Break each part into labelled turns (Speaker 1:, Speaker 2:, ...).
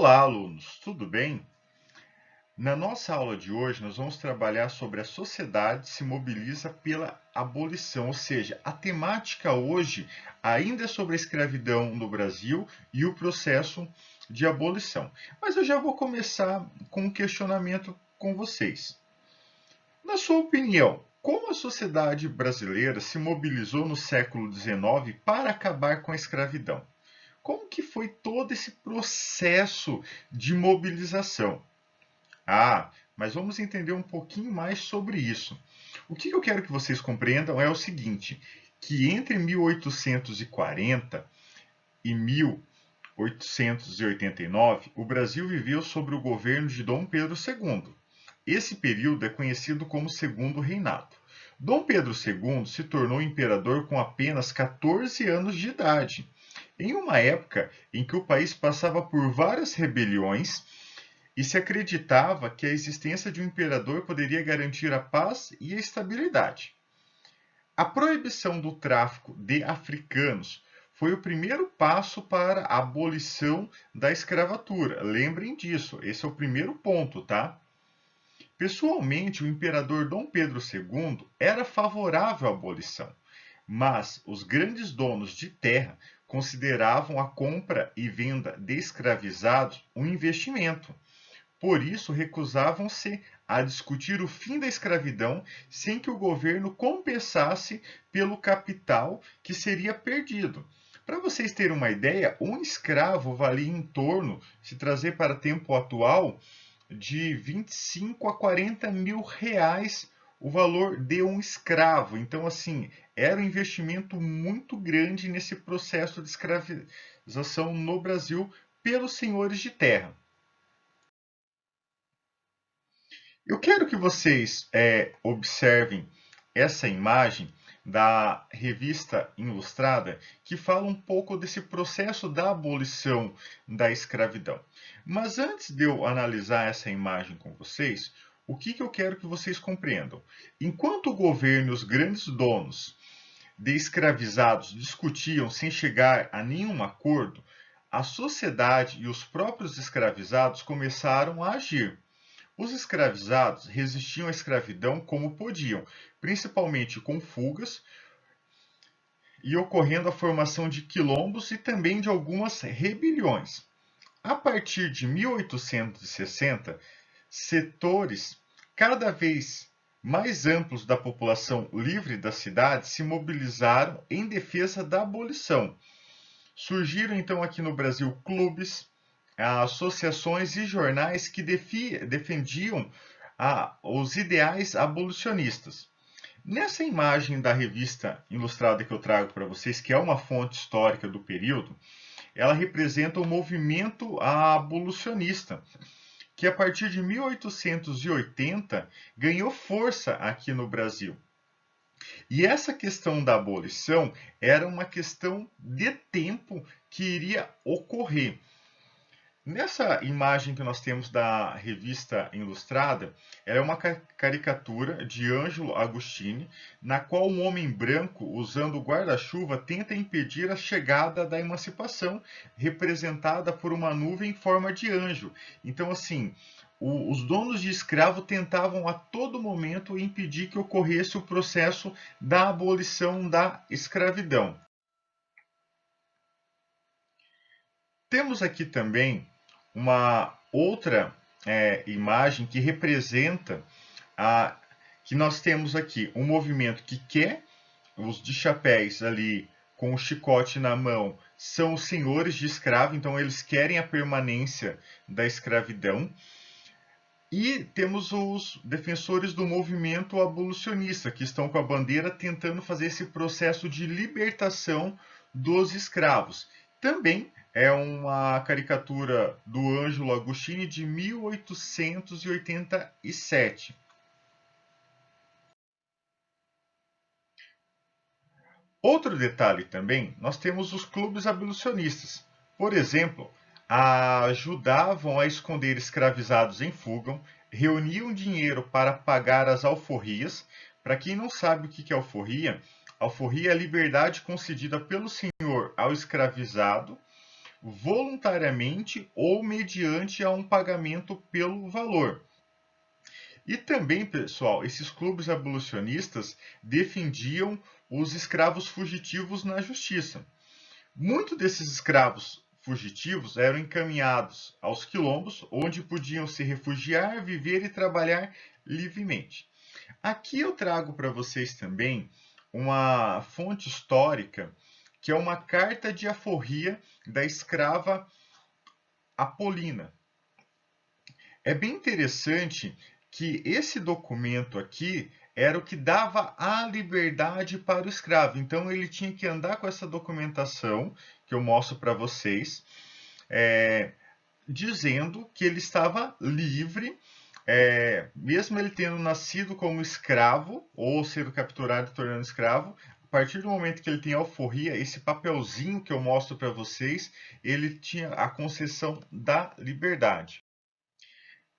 Speaker 1: Olá, alunos, tudo bem? Na nossa aula de hoje, nós vamos trabalhar sobre a sociedade se mobiliza pela abolição, ou seja, a temática hoje ainda é sobre a escravidão no Brasil e o processo de abolição. Mas eu já vou começar com um questionamento com vocês. Na sua opinião, como a sociedade brasileira se mobilizou no século XIX para acabar com a escravidão? Como que foi todo esse processo de mobilização? Mas vamos entender um pouquinho mais sobre isso. O que eu quero que vocês compreendam é o seguinte, que entre 1840 e 1889, o Brasil viveu sob o governo de Dom Pedro II. Esse período é conhecido como Segundo Reinado. Dom Pedro II se tornou imperador com apenas 14 anos de idade, em uma época em que o país passava por várias rebeliões e se acreditava que a existência de um imperador poderia garantir a paz e a estabilidade. A proibição do tráfico de africanos foi o primeiro passo para a abolição da escravatura. Lembrem disso, esse é o primeiro ponto, tá? Pessoalmente, o imperador Dom Pedro II era favorável à abolição, mas os grandes donos de terra consideravam a compra e venda de escravizados um investimento. Por isso, recusavam-se a discutir o fim da escravidão sem que o governo compensasse pelo capital que seria perdido. Para vocês terem uma ideia, um escravo valia em torno, se trazer para tempo atual, de 25 a 40 mil reais o valor de um escravo. Então, assim, era um investimento muito grande nesse processo de escravização no Brasil pelos senhores de terra. Eu quero que vocês observem essa imagem da revista Ilustrada, que fala um pouco desse processo da abolição da escravidão. Mas antes de eu analisar essa imagem com vocês, o que eu quero que vocês compreendam? Enquanto o governo e os grandes donos de escravizados discutiam sem chegar a nenhum acordo, a sociedade e os próprios escravizados começaram a agir. Os escravizados resistiam à escravidão como podiam, principalmente com fugas e ocorrendo a formação de quilombos e também de algumas rebeliões. A partir de 1860, setores cada vez mais amplos da população livre das cidades se mobilizaram em defesa da abolição. Surgiram então aqui no Brasil clubes, associações e jornais que defendiam os ideais abolicionistas. Nessa imagem da revista Ilustrada que eu trago para vocês, que é uma fonte histórica do período, ela representa o movimento abolicionista, que a partir de 1880 ganhou força aqui no Brasil. E essa questão da abolição era uma questão de tempo que iria ocorrer. Nessa imagem que nós temos da revista Ilustrada, ela é uma caricatura de Ângelo Agostini, na qual um homem branco, usando o guarda-chuva, tenta impedir a chegada da emancipação, representada por uma nuvem em forma de anjo. Então, assim, os donos de escravo tentavam a todo momento impedir que ocorresse o processo da abolição da escravidão. Temos aqui também uma outra imagem que representa que nós temos aqui um movimento que quer os de chapéus ali com o chicote na mão são os senhores de escravo, então eles querem a permanência da escravidão. E temos os defensores do movimento abolicionista, que estão com a bandeira tentando fazer esse processo de libertação dos escravos. Também é uma caricatura do Ângelo Agostini de 1887. Outro detalhe também, nós temos os clubes abolicionistas. Por exemplo, ajudavam a esconder escravizados em fuga, reuniam dinheiro para pagar as alforrias. Para quem não sabe o que é alforria é a liberdade concedida pelo senhor ao escravizado voluntariamente ou mediante a um pagamento pelo valor. E também, pessoal, esses clubes abolicionistas defendiam os escravos fugitivos na justiça. Muitos desses escravos fugitivos eram encaminhados aos quilombos, onde podiam se refugiar, viver e trabalhar livremente. Aqui eu trago para vocês também uma fonte histórica, que é uma carta de aforria da escrava Apolina. É bem interessante que esse documento aqui era o que dava a liberdade para o escravo. Então ele tinha que andar com essa documentação que eu mostro para vocês, dizendo que ele estava livre, mesmo ele tendo nascido como escravo ou sendo capturado e tornando escravo. A partir do momento que ele tem alforria, esse papelzinho que eu mostro para vocês, ele tinha a concessão da liberdade.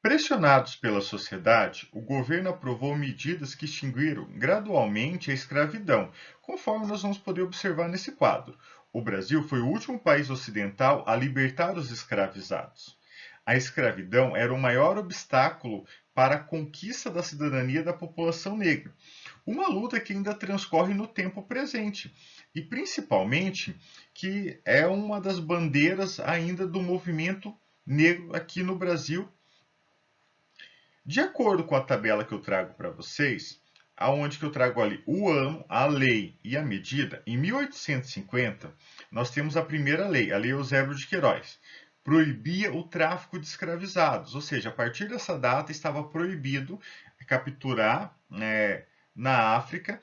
Speaker 1: Pressionados pela sociedade, o governo aprovou medidas que extinguiram gradualmente a escravidão, conforme nós vamos poder observar nesse quadro. O Brasil foi o último país ocidental a libertar os escravizados. A escravidão era o maior obstáculo para a conquista da cidadania da população negra, uma luta que ainda transcorre no tempo presente e principalmente que é uma das bandeiras ainda do movimento negro aqui no Brasil. De acordo com a tabela que eu trago para vocês, aonde que eu trago ali o ano, a lei e a medida, em 1850 nós temos a primeira lei, a Lei Eusébio de Queiroz, proibia o tráfico de escravizados, ou seja, a partir dessa data estava proibido capturar na África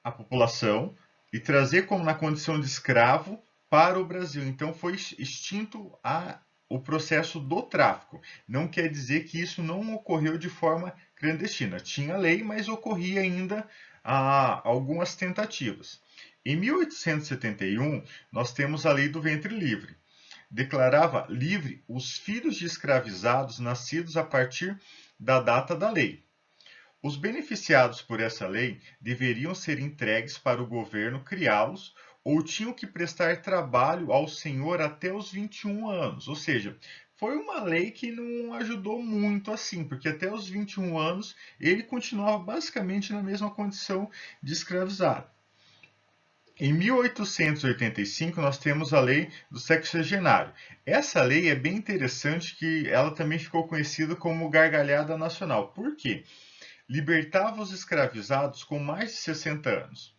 Speaker 1: a população e trazer como na condição de escravo para o Brasil. Então foi extinto o processo do tráfico. Não quer dizer que isso não ocorreu de forma clandestina. Tinha lei, mas ocorria ainda algumas tentativas. Em 1871, nós temos a Lei do Ventre Livre. Declarava livre os filhos de escravizados nascidos a partir da data da lei. Os beneficiados por essa lei deveriam ser entregues para o governo criá-los ou tinham que prestar trabalho ao senhor até os 21 anos. Ou seja, foi uma lei que não ajudou muito assim, porque até os 21 anos ele continuava basicamente na mesma condição de escravizado. Em 1885 nós temos a lei do sexagenário. Essa lei é bem interessante, que ela também ficou conhecida como gargalhada nacional. Por quê? Libertava os escravizados com mais de 60 anos.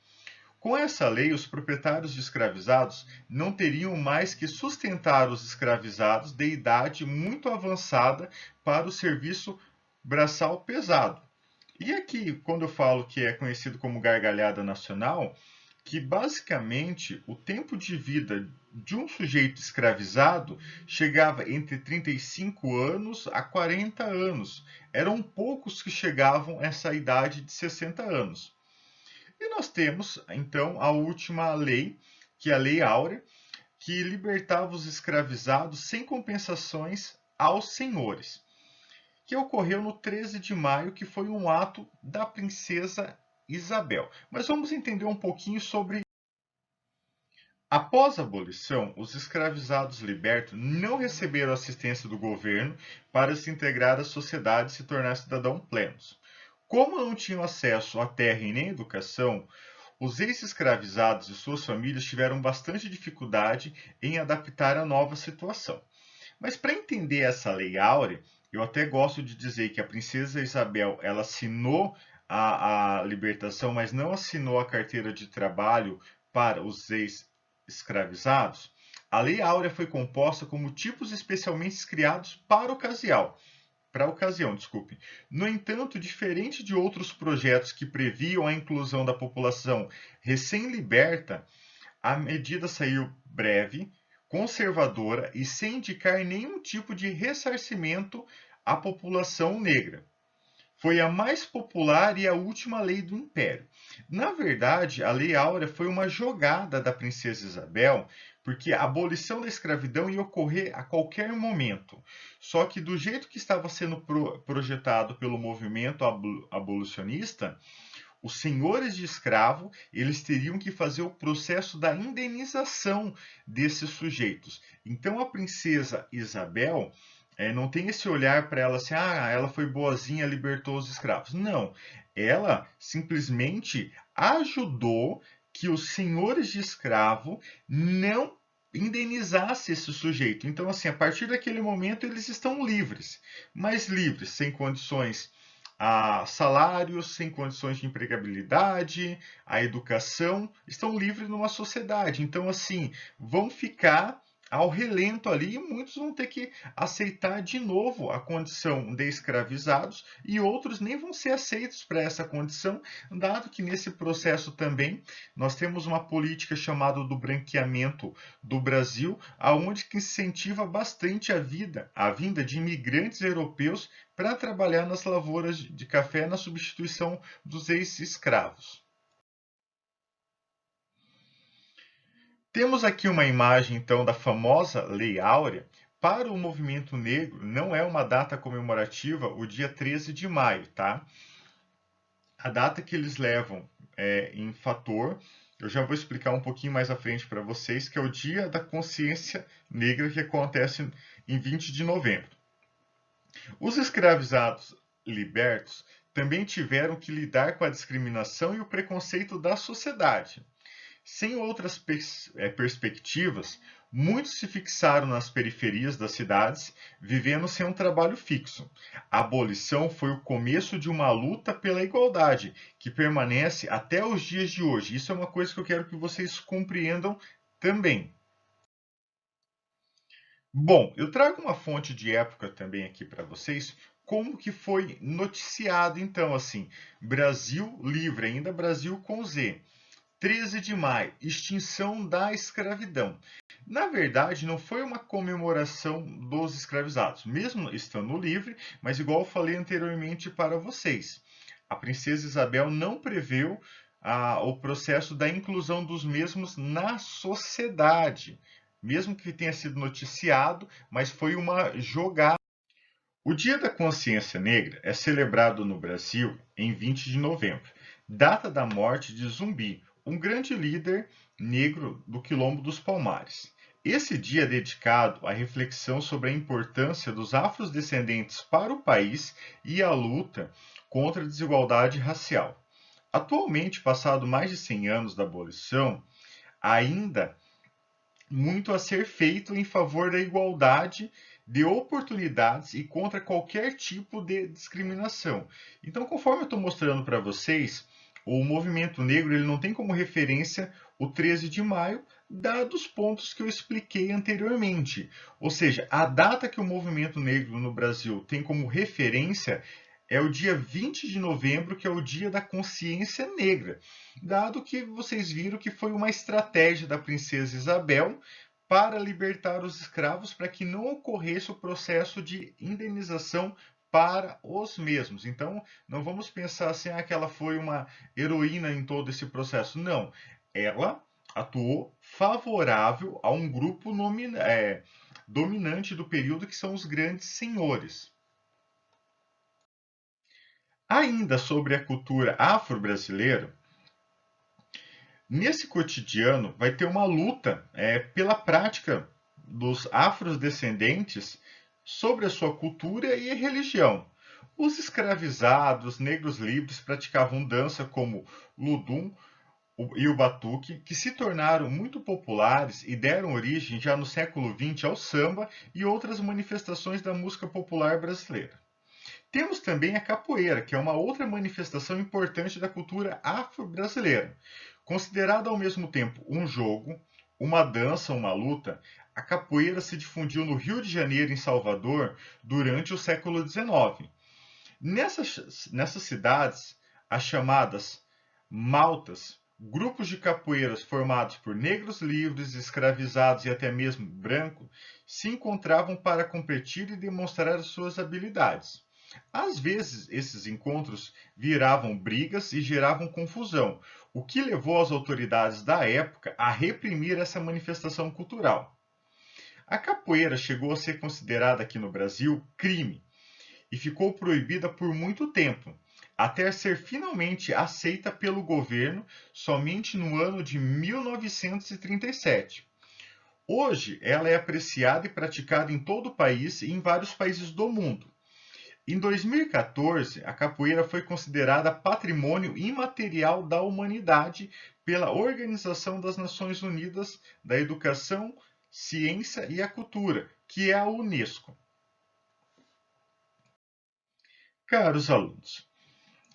Speaker 1: Com essa lei, os proprietários de escravizados não teriam mais que sustentar os escravizados de idade muito avançada para o serviço braçal pesado. E aqui, quando eu falo que é conhecido como gargalhada nacional, que basicamente o tempo de vida de um sujeito escravizado chegava entre 35 anos a 40 anos. Eram poucos que chegavam a essa idade de 60 anos. E nós temos, então, a última lei, que é a Lei Áurea, que libertava os escravizados sem compensações aos senhores, que ocorreu no 13 de maio, que foi um ato da princesa Isabel. Mas vamos entender um pouquinho sobre. Após a abolição, os escravizados libertos não receberam assistência do governo para se integrar à sociedade e se tornar cidadãos plenos. Como não tinham acesso à terra e nem à educação, os ex-escravizados e suas famílias tiveram bastante dificuldade em adaptar à nova situação. Mas para entender essa lei áurea, eu até gosto de dizer que a princesa Isabel ela assinou a libertação, mas não assinou a carteira de trabalho para os ex-escravizados. A lei áurea foi composta como tipos especialmente criados para a ocasião, desculpe. No entanto, diferente de outros projetos que previam a inclusão da população recém-liberta, a medida saiu breve, conservadora e sem indicar nenhum tipo de ressarcimento à população negra. Foi a mais popular e a última lei do Império. Na verdade, a Lei Áurea foi uma jogada da princesa Isabel, porque a abolição da escravidão ia ocorrer a qualquer momento. Só que do jeito que estava sendo projetado pelo movimento abolicionista, os senhores de escravo, eles teriam que fazer o processo da indenização desses sujeitos. Então a princesa Isabel não tem esse olhar para ela assim, ela foi boazinha, libertou os escravos. Não, ela simplesmente ajudou que os senhores de escravo não indenizasse esse sujeito. Então, assim, a partir daquele momento eles estão livres, mas livres, sem condições a salários, sem condições de empregabilidade, a educação, estão livres numa sociedade. Então, assim, vão ficar ao relento ali e muitos vão ter que aceitar de novo a condição de escravizados e outros nem vão ser aceitos para essa condição, dado que nesse processo também nós temos uma política chamada do branqueamento do Brasil, aonde que incentiva bastante a vinda de imigrantes europeus para trabalhar nas lavouras de café na substituição dos ex-escravos. Temos aqui uma imagem, então, da famosa Lei Áurea. Para o movimento negro, não é uma data comemorativa o dia 13 de maio, tá? A data que eles levam em fator, eu já vou explicar um pouquinho mais à frente para vocês, que é o Dia da Consciência Negra, que acontece em 20 de novembro. Os escravizados libertos também tiveram que lidar com a discriminação e o preconceito da sociedade. Sem outras perspectivas, muitos se fixaram nas periferias das cidades, vivendo sem um trabalho fixo. A abolição foi o começo de uma luta pela igualdade, que permanece até os dias de hoje. Isso é uma coisa que eu quero que vocês compreendam também. Bom, eu trago uma fonte de época também aqui para vocês, como que foi noticiado então assim, Brasil livre, ainda Brasil com Z. 13 de maio, extinção da escravidão. Na verdade, não foi uma comemoração dos escravizados, mesmo estando livre, mas igual eu falei anteriormente para vocês, a princesa Isabel não preveu o processo da inclusão dos mesmos na sociedade, mesmo que tenha sido noticiado, mas foi uma jogada. O Dia da Consciência Negra é celebrado no Brasil em 20 de novembro, data da morte de Zumbi, um grande líder negro do Quilombo dos Palmares. Esse dia é dedicado à reflexão sobre a importância dos afrodescendentes para o país e à luta contra a desigualdade racial. Atualmente, passado mais de 100 anos da abolição, ainda muito a ser feito em favor da igualdade de oportunidades e contra qualquer tipo de discriminação. Então, conforme eu estou mostrando para vocês, o movimento negro ele não tem como referência o 13 de maio, dados os pontos que eu expliquei anteriormente. Ou seja, a data que o movimento negro no Brasil tem como referência é o dia 20 de novembro, que é o dia da consciência negra, dado que vocês viram que foi uma estratégia da princesa Isabel para libertar os escravos para que não ocorresse o processo de indenização para os mesmos. Então, não vamos pensar assim que ela foi uma heroína em todo esse processo. Não, ela atuou favorável a um grupo dominante do período, que são os grandes senhores. Ainda sobre a cultura afro-brasileira, nesse cotidiano vai ter uma luta pela prática dos afrodescendentes sobre a sua cultura e religião. Os escravizados, negros livres, praticavam dança como Ludum e o Batuque, que se tornaram muito populares e deram origem já no século XX ao samba e outras manifestações da música popular brasileira. Temos também a capoeira, que é uma outra manifestação importante da cultura afro-brasileira. Considerada ao mesmo tempo um jogo, uma dança, uma luta, a capoeira se difundiu no Rio de Janeiro e em Salvador durante o século XIX. Nessas cidades, as chamadas maltas, grupos de capoeiras formados por negros livres, escravizados e até mesmo brancos, se encontravam para competir e demonstrar as suas habilidades. Às vezes, esses encontros viravam brigas e geravam confusão, o que levou as autoridades da época a reprimir essa manifestação cultural. A capoeira chegou a ser considerada aqui no Brasil crime e ficou proibida por muito tempo, até ser finalmente aceita pelo governo somente no ano de 1937. Hoje, ela é apreciada e praticada em todo o país e em vários países do mundo. Em 2014, a capoeira foi considerada Patrimônio Imaterial da Humanidade pela Organização das Nações Unidas da Educação, Ciência e a Cultura, que é a Unesco. Caros alunos,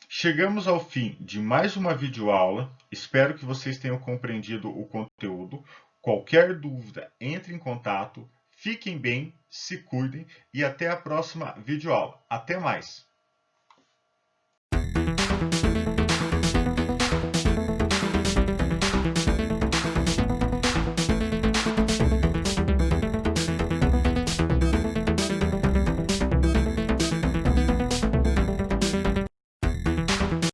Speaker 1: chegamos ao fim de mais uma videoaula. Espero que vocês tenham compreendido o conteúdo. Qualquer dúvida, entre em contato. Fiquem bem, se cuidem e até a próxima videoaula. Até mais!